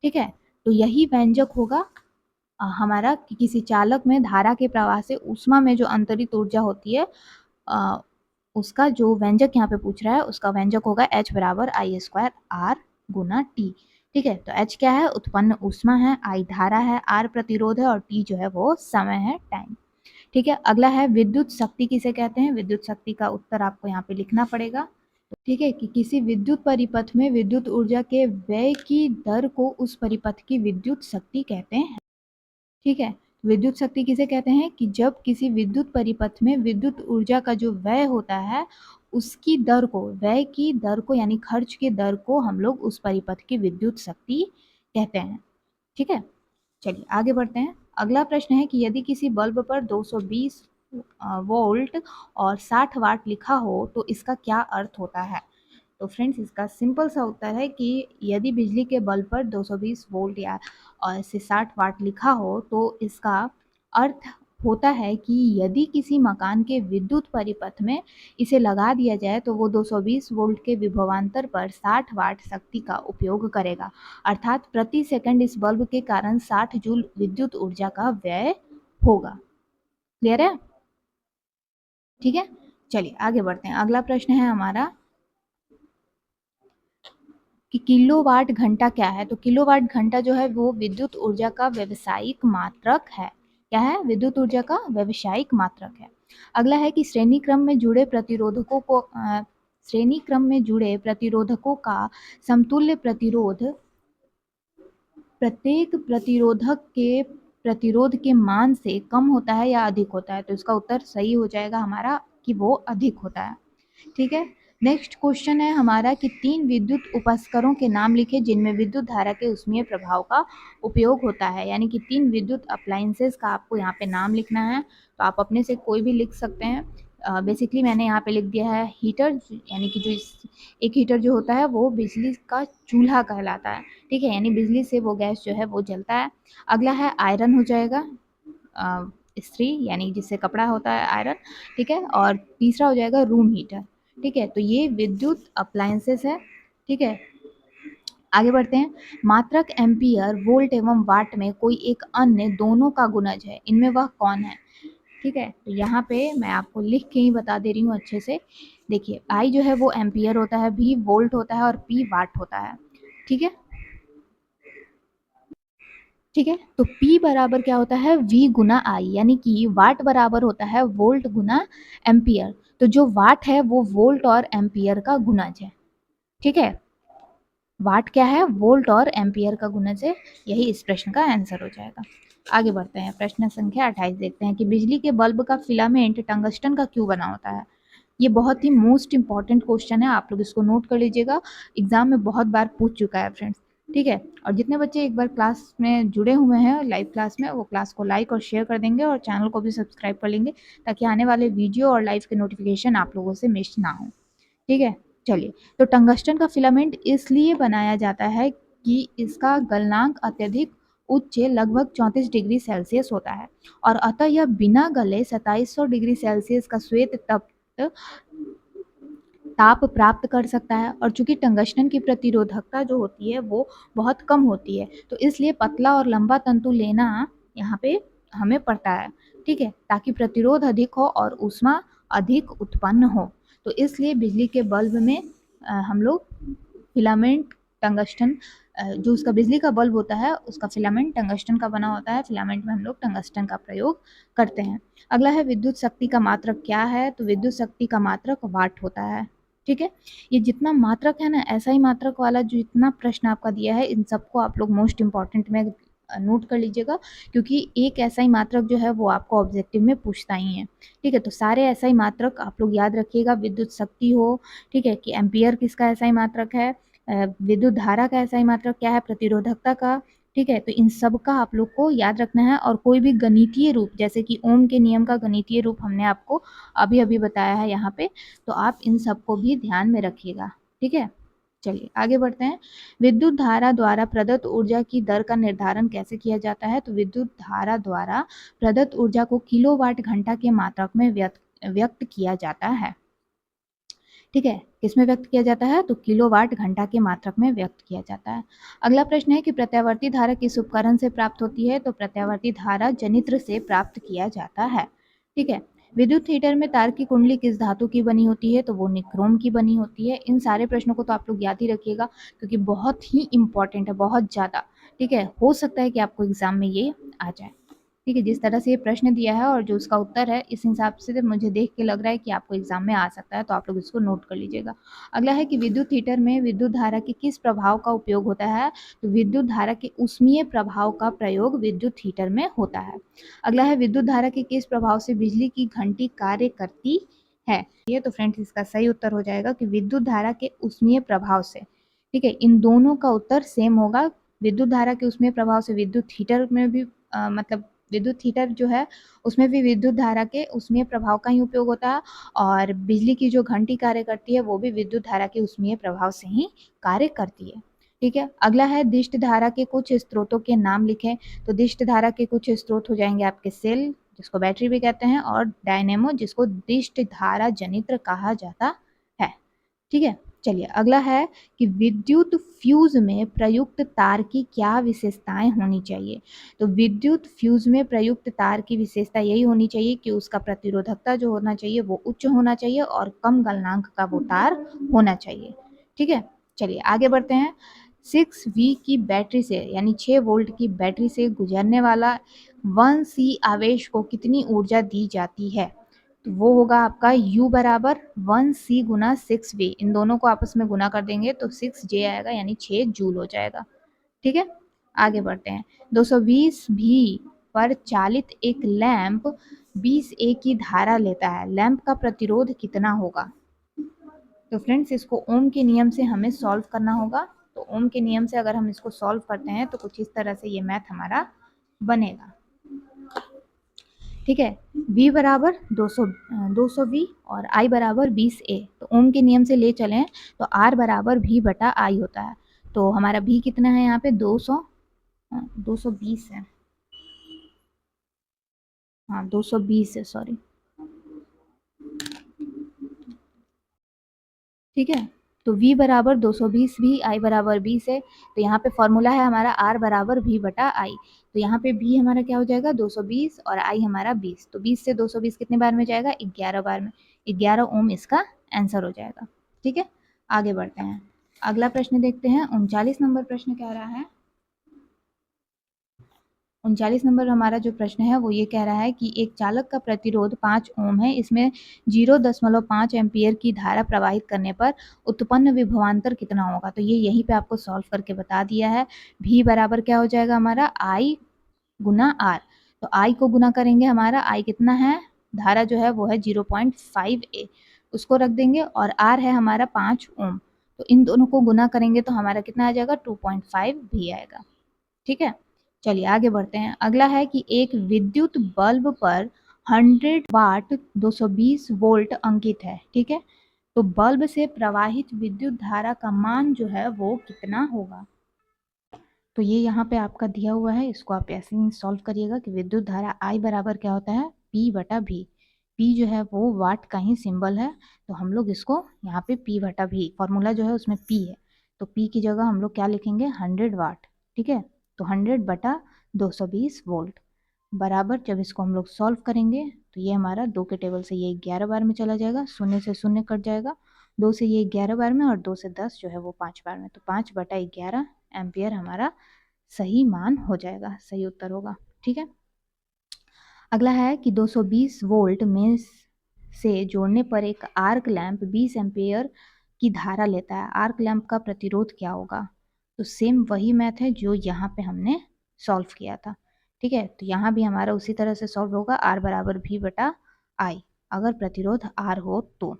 ठीक है, तो यही व्यंजक होगा हमारा कि किसी चालक में धारा के प्रवाह से ऊष्मा में जो अंतरित ऊर्जा होती है उसका जो व्यंजक यहाँ पे पूछ रहा है उसका व्यंजक होगा H बराबर आई स्क्वायर आर गुना टी। ठीक है, तो H क्या है, उत्पन्न ऊष्मा है, I धारा है, R प्रतिरोध है और T जो है वो समय है, टाइम। ठीक है, अगला है विद्युत शक्ति किसे कहते हैं। विद्युत शक्ति का उत्तर आपको यहाँ पे लिखना पड़ेगा। ठीक है, कि किसी विद्युत परिपथ में विद्युत ऊर्जा के व्यय की दर को उस परिपथ की विद्युत शक्ति कहते हैं। ठीक है, विद्युत शक्ति किसे कहते हैं कि जब किसी विद्युत परिपथ में विद्युत ऊर्जा का जो व्यय होता है उसकी दर को, व्यय की दर को यानी खर्च की दर को हम लोग उस परिपथ की विद्युत शक्ति कहते हैं। ठीक है, चलिए आगे बढ़ते हैं। अगला प्रश्न है कि यदि किसी बल्ब पर 220 वोल्ट और 60 वाट लिखा हो तो इसका क्या अर्थ होता है। तो फ्रेंड्स इसका सिंपल सा उत्तर है कि यदि बिजली के बल्ब पर 220 वोल्ट या से 60 वाट लिखा हो तो इसका अर्थ होता है कि यदि किसी मकान के विद्युत परिपथ में इसे लगा दिया जाए तो वो 220 वोल्ट के विभवांतर पर 60 वाट शक्ति का उपयोग करेगा, अर्थात प्रति सेकंड इस बल्ब के कारण 60 जूल विद्युत ऊर्जा का व्यय होगा। क्लियर है? ठीक है, चलिए आगे बढ़ते हैं। अगला प्रश्न है हमारा कि किलोवाट घंटा क्या है। तो किलोवाट घंटा जो है वो विद्युत ऊर्जा का व्यावसायिक मात्रक है। क्या है, विद्युत ऊर्जा का व्यावसायिक मात्रक है। अगला है कि श्रेणी क्रम में जुड़े प्रतिरोधकों का समतुल्य प्रतिरोध प्रत्येक प्रतिरोधक के प्रतिरोध के मान से कम होता है या अधिक होता है। तो इसका उत्तर सही हो जाएगा हमारा कि वो अधिक होता है। ठीक है, नेक्स्ट क्वेश्चन है हमारा कि 3 विद्युत उपस्करों के नाम लिखे जिनमें विद्युत धारा के ऊष्मीय प्रभाव का उपयोग होता है। यानी कि 3 विद्युत अप्लायंसेस का आपको यहाँ पे नाम लिखना है। तो आप अपने से कोई भी लिख सकते हैं। बेसिकली मैंने यहाँ पे लिख दिया है हीटर, यानी कि एक हीटर जो होता है वो बिजली का चूल्हा कहलाता है। ठीक है, यानी बिजली से वो गैस जो है वो जलता है। अगला है आयरन हो जाएगा, इस्त्री यानी जिससे कपड़ा होता है आयरन। ठीक है, और तीसरा हो जाएगा रूम हीटर। ठीक है, तो ये विद्युत अप्लायंसेस है। ठीक है, आगे बढ़ते हैं। मात्रक एम्पियर वोल्ट एवं वाट में कोई एक अन्य दोनों का गुणज है, इनमें वह कौन है। ठीक है, तो यहाँ पे मैं आपको लिख के ही बता दे रही हूँ अच्छे से। देखिए आई जो है वो एम्पियर होता है, भी वोल्ट होता है और पी वाट होता है। ठीक है, ठीक है, तो P बराबर क्या होता है, V गुना I, यानी कि वाट बराबर होता है वोल्ट गुना एम्पियर। तो जो वाट है वो वोल्ट और एम्पियर का गुणज है। ठीक है, वाट क्या है, वोल्ट और एम्पियर का गुणज है। यही इस प्रश्न का आंसर हो जाएगा। आगे बढ़ते हैं, प्रश्न संख्या 28 देखते हैं कि बिजली के बल्ब का फिलामेंट टंगस्टन का क्यों बना होता है। ये बहुत ही मोस्ट इंपॉर्टेंट क्वेश्चन है, आप लोग इसको नोट कर लीजिएगा, एग्जाम में बहुत बार पूछ चुका है फ्रेंड्स। ठीक है, और जितने बच्चे एक बार क्लास में जुड़े हुए हैं लाइव क्लास में, वो क्लास को लाइक और शेयर कर देंगे और चैनल को भी सब्सक्राइब कर लेंगे ताकि आने वाले वीडियो और लाइव के नोटिफिकेशन आप लोगों से मिस ना हो। ठीक है, चलिए, तो टंगस्टन का फिलामेंट इसलिए बनाया जाता है कि इसका गलनांक अत्यधिक उच्च लगभग 34 डिग्री सेल्सियस होता है और अतः यह बिना गले 2700 डिग्री सेल्सियस का श्वेत तप्त ताप प्राप्त कर सकता है। और चूंकि टंगस्टन की प्रतिरोधकता जो होती है वो बहुत कम होती है, तो इसलिए पतला और लंबा तंतु लेना यहाँ पे हमें पड़ता है। ठीक है, ताकि प्रतिरोध अधिक हो और ऊष्मा अधिक उत्पन्न हो। तो इसलिए बिजली के बल्ब में हम लोग फिलामेंट टंगस्टन, जो उसका बिजली का बल्ब होता है उसका फिलामेंट टंगस्टन का बना होता है। फिलामेंट में हम लोग टंगस्टन का प्रयोग करते हैं। अगला है विद्युत शक्ति का मात्रक क्या है। तो विद्युत शक्ति का मात्रक वाट होता है। ठीक है। ये जितना मात्रक है ना, ऐसा ही मात्रक वाला जो इतना प्रश्न आपका दिया है, इन सबको आप लोग मोस्ट इंपॉर्टेंट में नोट कर लीजिएगा, क्योंकि एक ऐसा ही मात्रक जो है वो आपको ऑब्जेक्टिव में पूछता ही है। ठीक है, तो सारे ऐसा ही मात्रक आप लोग याद रखिएगा। विद्युत शक्ति हो, ठीक है, कि एम्पियर किसका ऐसा ही मात्रक है, विद्युत धारा का ऐसा ही मात्रक क्या है, प्रतिरोधकता का। ठीक है, तो इन सब का आप लोग को याद रखना है। और कोई भी गणितीय रूप, जैसे कि ओम के नियम का गणितीय रूप हमने आपको अभी अभी बताया है यहाँ पे, तो आप इन सबको भी ध्यान में रखिएगा। ठीक है, चलिए आगे बढ़ते हैं। विद्युत धारा द्वारा प्रदत्त ऊर्जा की दर का निर्धारण कैसे किया जाता है? तो विद्युत धारा द्वारा प्रदत्त ऊर्जा को किलोवाट घंटा के मात्रक में व्यक्त किया जाता है। ठीक है, किसमें व्यक्त किया जाता है? तो किलोवाट घंटा के मात्रक में व्यक्त किया जाता है। अगला प्रश्न है कि प्रत्यावर्ती धारा किस उपकरण से प्राप्त होती है? तो प्रत्यावर्ती धारा जनित्र से प्राप्त किया जाता है। ठीक है, विद्युत हीटर में तार की कुंडली किस धातु की बनी होती है? तो वो निक्रोम की बनी होती है। इन सारे प्रश्नों को तो आप लोग याद ही रखिएगा, क्योंकि बहुत ही इंपॉर्टेंट है, बहुत ज़्यादा। ठीक है, हो सकता है कि आपको एग्जाम में ये आ जाए। ठीक है, जिस तरह से ये प्रश्न दिया है और जो उसका उत्तर है, इस हिसाब से मुझे देख के लग रहा है कि आपको एग्जाम में आ सकता है, तो आप लोग इसको नोट कर लीजिएगा। अगला है कि विद्युत हीटर में विद्युत धारा के किस प्रभाव का उपयोग होता है? तो विद्युत धारा के ऊष्मीय प्रभाव का प्रयोग विद्युत हीटर में होता है। अगला है विद्युत धारा के किस प्रभाव से बिजली की घंटी कार्य करती है? ये तो फ्रेंड्स इसका सही उत्तर हो जाएगा कि विद्युत धारा के ऊष्मीय प्रभाव से। ठीक है, इन दोनों का उत्तर सेम होगा। विद्युत धारा के ऊष्मीय प्रभाव से विद्युत हीटर में भी मतलब विद्युत हीटर जो है उसमें भी विद्युत धारा के ऊष्मीय प्रभाव का ही उपयोग होता है, और बिजली की जो घंटी कार्य करती है वो भी विद्युत धारा के ऊष्मीय प्रभाव से ही कार्य करती है। ठीक है, अगला है दिष्ट धारा के कुछ स्रोतों के नाम लिखें। तो दिष्ट धारा के कुछ स्रोत हो जाएंगे आपके सेल, जिसको बैटरी भी कहते हैं, और डायनेमो, जिसको दिष्ट धारा जनित्र कहा जाता है। ठीक है, चलिए अगला है कि विद्युत फ्यूज में प्रयुक्त तार की क्या विशेषताएं होनी चाहिए? तो विद्युत फ्यूज में प्रयुक्त तार की विशेषता यही होनी चाहिए कि उसका प्रतिरोधकता जो होना चाहिए वो उच्च होना चाहिए, और कम गलनांक का वो तार होना चाहिए। ठीक है, चलिए आगे बढ़ते हैं। 6V की बैटरी से, यानी 6 वोल्ट की बैटरी से गुजरने वाला 1C आवेश को कितनी ऊर्जा दी जाती है? तो वो होगा आपका U बराबर 1C गुना 6V। इन दोनों को आपस में गुना कर देंगे तो 6J आएगा, यानी 6 जूल हो जाएगा। ठीक है, आगे बढ़ते हैं। 220 भी पर चालित एक लैंप 20A की धारा लेता है, लैंप का प्रतिरोध कितना होगा? तो फ्रेंड्स इसको ओम के नियम से हमें सॉल्व करना होगा। तो ओम के नियम से अगर हम इसको सॉल्व करते हैं तो कुछ इस तरह से ये मैथ हमारा बनेगा। ठीक है, V बराबर 200V और I बराबर 20A। तो ओम के नियम से ले चलें तो R बराबर V बटा I होता है। तो हमारा V कितना है यहाँ पे? 220 है। हाँ 220 है, सॉरी। ठीक है, तो V बराबर 220 भी, I बराबर 20 है। तो यहाँ पे फॉर्मूला है हमारा R बराबर V बटा I। तो यहाँ पे V हमारा क्या हो जाएगा? 220, और I हमारा 20। तो 20 से 220 कितने बार में जाएगा? 11 बार में। 11 ओम इसका आंसर हो जाएगा। ठीक है, आगे बढ़ते हैं। अगला प्रश्न देखते हैं। 39 नंबर प्रश्न कह रहा है, 39 नंबर हमारा जो प्रश्न है वो ये कह रहा है कि एक चालक का प्रतिरोध 5 ओम है, इसमें 0.5 एम्पियर की धारा प्रवाहित करने पर उत्पन्न विभवांतर कितना होगा? तो ये यहीं पे आपको सॉल्व करके बता दिया है। V बराबर क्या हो जाएगा हमारा? I Guna R। तो I को गुना करेंगे, हमारा I कितना है? धारा जो है वो है 0.5A, उसको रख देंगे, और R है हमारा 5 ओम। तो इन दोनों को गुना करेंगे तो हमारा कितना आ जाएगा? 2.5 भी आएगा। ठीक है, चलिए आगे बढ़ते हैं। अगला है कि एक विद्युत बल्ब पर 100 वाट 220 वोल्ट अंकित है। ठीक है, तो बल्ब से प्रवाहित विद्युत धारा का मान जो है वो कितना होगा? तो ये यहाँ पे आपका दिया हुआ है, इसको आप ऐसे ही सॉल्व करिएगा कि विद्युत धारा I बराबर क्या होता है? P बटा V। P जो है वो वाट का ही सिंबल है, तो हम लोग इसको यहाँ पे P बटा V, फॉर्मूला जो है उसमें P है, तो P की जगह हम लोग क्या लिखेंगे? 100 वाट। ठीक है, तो 100 बटा 220 वोल्ट बराबर, जब इसको हम लोग सॉल्व करेंगे तो ये हमारा 2 के टेबल से ये 11 बार में चला जाएगा, शून्य से शून्य कट जाएगा, 2 से ये 11 बार में, और 2 से 10 जो है वो 5 बार में। तो 5 बटा 11 एम्पियर हमारा सही मान हो जाएगा, सही उत्तर होगा। ठीक है, अगला है कि 220 वोल्ट में से जोड़ने पर एक आर्क लैंप 20 एम्पियर की धारा लेता है, आर्क लैंप का प्रतिरोध क्या होगा। तो सेम वही मैथ है जो यहाँ पे हमने सॉल्व किया था। ठीक है, तो यहाँ भी हमारा उसी तरह से सॉल्व होगा, R बराबर V बटा I, अगर प्रतिरोध R हो तो।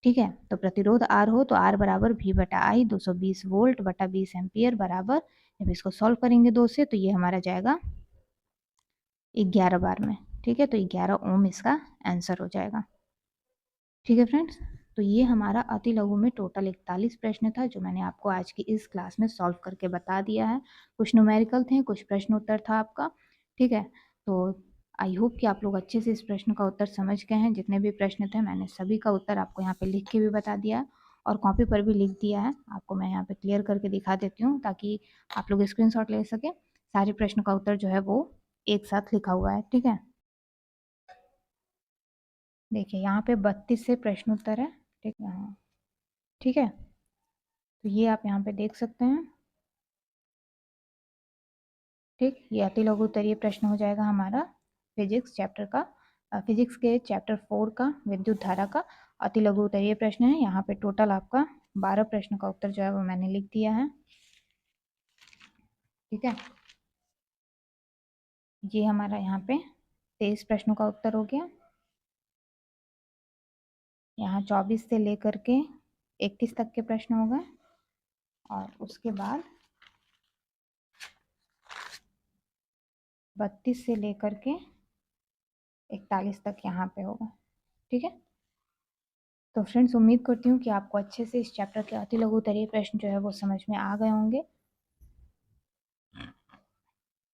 ठीक है, तो प्रतिरोध R हो तो R बराबर V बटा I, 220 वोल्ट बटा 20 एम्पियर बराबर, जब इसको सॉल्व करेंगे 2 से तो ये हमारा जाएगा 11 बार में। ठीक है, तो 11 ओम इसका आंसर हो जाएगा। ठीक है फ्रेंड्स, तो ये हमारा अति लघु में टोटल 41 प्रश्न था जो मैंने आपको आज की इस क्लास में सॉल्व करके बता दिया है। कुछ न्यूमेरिकल थे, कुछ प्रश्न उत्तर था आपका। ठीक है, तो आई होप कि आप लोग अच्छे से इस प्रश्न का उत्तर समझ गए हैं। जितने भी प्रश्न थे मैंने सभी का उत्तर आपको यहाँ पे लिख के भी बता दिया है और कॉपी पर भी लिख दिया है। आपको मैं यहाँ पे क्लियर करके दिखा देती हूँ ताकि आप लोग स्क्रीनशॉट ले सकें। सारे प्रश्न का उत्तर जो है वो एक साथ लिखा हुआ है। ठीक है, देखिए यहाँ पे 32 से प्रश्न उत्तर है। ठीक है, हाँ ठीक है, तो ये आप यहाँ पे देख सकते हैं। ठीक, ये अति लघु उत्तरीय प्रश्न हो जाएगा हमारा फिजिक्स चैप्टर का, फिजिक्स के चैप्टर 4 का विद्युत धारा का अति लघु उत्तरीय प्रश्न है। यहाँ पे टोटल आपका 12 प्रश्न का उत्तर जो है वो मैंने लिख दिया है। ठीक है, ये हमारा यहाँ पे 23 प्रश्नों का उत्तर हो गया। यहाँ 24 से लेकर के 31 तक के प्रश्न हो गए और उसके बाद 32 से लेकर के 41 तक यहाँ पे होगा। ठीक है, तो फ्रेंड्स उम्मीद करती हूँ कि आपको अच्छे से इस चैप्टर के अति लघु उत्तरीय प्रश्न जो है वो समझ में आ गए होंगे।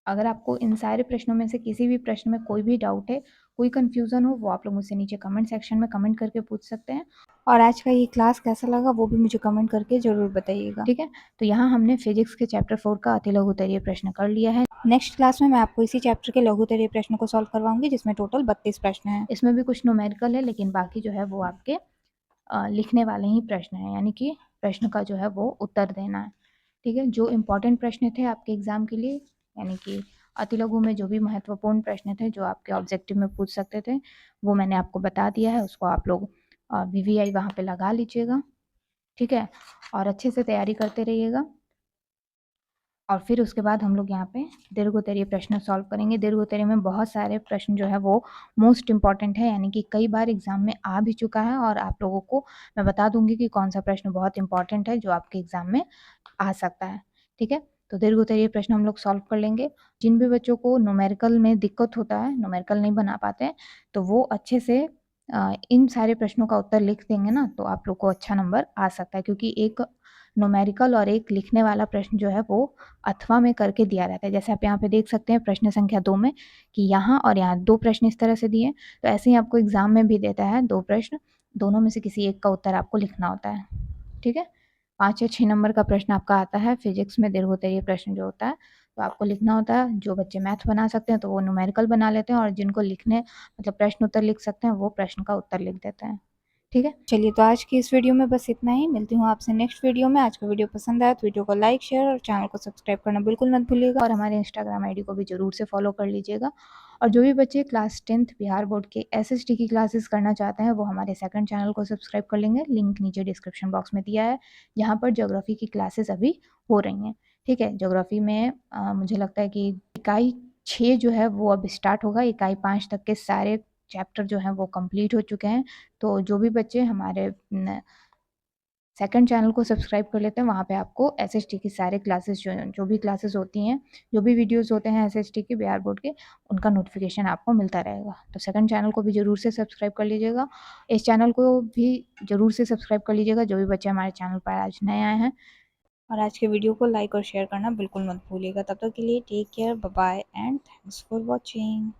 अगर आपको इन सारे प्रश्नों में से किसी भी प्रश्न में कोई भी डाउट है, कोई कंफ्यूजन हो, वो आप लोग मुझसे नीचे कमेंट सेक्शन में कमेंट करके पूछ सकते हैं। और आज का ये क्लास कैसा लगा वो भी मुझे कमेंट करके जरूर बताइएगा। ठीक है, तो यहाँ हमने फिजिक्स के चैप्टर 4 का अति लघु उत्तरीय प्रश्न कर लिया है। नेक्स्ट क्लास में मैं आपको इसी चैप्टर के लघु उत्तरीय प्रश्न को सॉल्व करवाऊंगी जिसमें टोटल 32 प्रश्न है। इसमें भी कुछ न्यूमेरिकल है लेकिन बाकी जो है वो आपके लिखने वाले ही प्रश्न हैं, यानी कि प्रश्न का जो है वो उत्तर देना है। ठीक है, जो इम्पोर्टेंट प्रश्न थे आपके एग्जाम के लिए, यानी कि अति लघु में जो भी महत्वपूर्ण प्रश्न थे जो आपके ऑब्जेक्टिव में पूछ सकते थे वो मैंने आपको बता दिया है। उसको आप लोग VVI वहाँ पे लगा लीजिएगा। ठीक है, और अच्छे से तैयारी करते रहिएगा। और फिर उसके बाद हम लोग यहाँ पे दीर्घोत्तरीय प्रश्न सॉल्व करेंगे। दीर्घोत्तरीय में बहुत सारे प्रश्न जो है वो मोस्ट इंपॉर्टेंट है, यानी कि कई बार एग्जाम में आ भी चुका है और आप लोगों को मैं बता दूंगी कि कौन सा प्रश्न बहुत इंपॉर्टेंट है जो आपके एग्जाम में आ सकता है। ठीक है, तो दीर्घोत्तरीय प्रश्न हम लोग सॉल्व कर लेंगे। जिन भी बच्चों को न्यूमेरिकल में दिक्कत होता है, न्यूमेरिकल नहीं बना पाते हैं, तो वो अच्छे से इन सारे प्रश्नों का उत्तर लिख देंगे ना तो आप लोग को अच्छा नंबर आ सकता है, क्योंकि एक न्यूमेरिकल और एक लिखने वाला प्रश्न जो है वो अथवा में करके दिया रहता है। जैसे आप यहाँ पे देख सकते हैं प्रश्न संख्या 2 में कि यहाँ और यहाँ 2 प्रश्न इस तरह से दिए, तो ऐसे ही आपको एग्जाम में भी देता है 2 प्रश्न, दोनों में से किसी एक का उत्तर आपको लिखना होता है। ठीक है, 5 या 6 नंबर का प्रश्न आपका आता है फिजिक्स में दीर्घोत्तरीय प्रश्न जो होता है, तो आपको लिखना होता है। जो बच्चे मैथ बना सकते हैं तो वो न्यूमेरिकल बना लेते हैं और जिनको लिखने मतलब प्रश्न उत्तर लिख सकते हैं वो प्रश्न का उत्तर लिख देते हैं। ठीक है, चलिए तो आज की इस वीडियो में बस इतना ही। मिलती हूँ आपसे नेक्स्ट वीडियो में। आज का वीडियो पसंद आया तो वीडियो को लाइक शेयर और चैनल को सब्सक्राइब करना बिल्कुल मत भूलिएगा और हमारे इंस्टाग्राम आईडी को भी जरूर से फॉलो कर लीजिएगा। और जो भी बच्चे क्लास 10th बिहार बोर्ड के SST की क्लासेस करना चाहते हैं वो हमारे सेकंड चैनल को सब्सक्राइब कर लेंगे, लिंक नीचे डिस्क्रिप्शन बॉक्स में दिया है, जहाँ पर ज्योग्राफी की क्लासेस अभी हो रही हैं। ठीक है, ज्योग्राफी में मुझे लगता है कि इकाई 6 जो है वो अब स्टार्ट होगा। इकाई 5 तक के सारे चैप्टर जो हैं वो कंप्लीट हो चुके हैं। तो जो भी बच्चे हमारे सेकंड चैनल को सब्सक्राइब कर लेते हैं वहाँ पे आपको SST की सारे क्लासेस जो भी क्लासेस होती हैं, जो भी वीडियोस होते हैं SST के बिहार बोर्ड के, उनका नोटिफिकेशन आपको मिलता रहेगा। तो सेकंड चैनल को भी ज़रूर से सब्सक्राइब कर लीजिएगा। इस चैनल को भी ज़रूर से सब्सक्राइब कर लीजिएगा जो भी बच्चे हमारे चैनल पर आज नए आए हैं। और आज के वीडियो को लाइक और शेयर करना बिल्कुल मत भूलिएगा। तब तक के लिए take care, bye bye and thanks for watching.